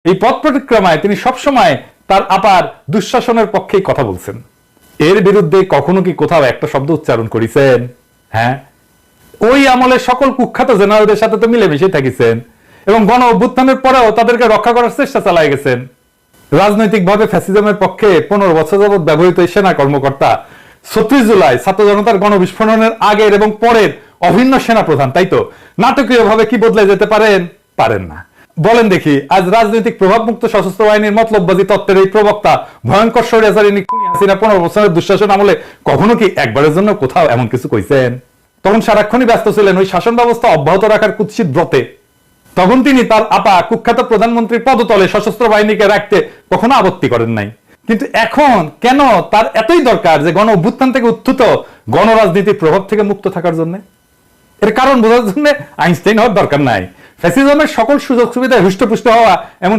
এই পথ পরিক্রমায় তিনি সবসময় তার আপার দুঃশাসনের পক্ষেই কথা বলছেন। এর বিরুদ্ধে কখনো কি কোথাও একটা শব্দ উচ্চারণ করেছেন? হ্যাঁ, ওই আমলের সকল কুখ্যাত জেনারেলদের সাথে তো মিলেমিশে থাকিছেন এবং গণ অভ্যুত্থানের পরেও তাদেরকে রক্ষা করার চেষ্টা চালায় গেছেন। রাজনৈতিকভাবে ফ্যাসিজমের পক্ষে 15 বছর যাবৎ ব্যবহৃত সেনা কর্মকর্তা 36 জুলাই ছাত্র জনতার গণবিস্ফোরণের আগের এবং পরের অভিন্ন সেনা প্রধান, তাই তো নাটকীয় ভাবে কি বদলে যেতে পারেন? পারেন না। বলেন দেখি, আজ রাজনৈতিক প্রভাবমুক্ত সশস্ত্র বাহিনীর মতলববাজি তত্ত্বের এই প্রবক্তা ভয়ঙ্কর স্বৈরাচারিণী খুনি হাসিনা 15 বছরের দুঃশাসন আমলে কখনো কি একবারের জন্য কোথাও এমন কিছু কইছেন? তখন সারাক্ষণই ব্যস্ত ছিলেন ওই শাসন ব্যবস্থা অব্যাহত রাখার কুৎসিত ব্রতে। তখন তিনি তার আপা কুখ্যাত প্রধানমন্ত্রীর পদতলে সশস্ত্র বাহিনীকে রাখতে কখনো আপত্তি করেন নাই। কিন্তু এখন কেন তার এতই দরকার যে গণ অভ্যুত্থান থেকে উত্থিত গণরাজনীতির প্রভাব থেকে মুক্ত থাকার জন্য? এর কারণ বোঝার জন্য আইনস্টাইন হওয়ার দরকার নাই। ফ্যাসিজমের সকল সুযোগ সুবিধায় হৃষ্টপুষ্ট হওয়া এমন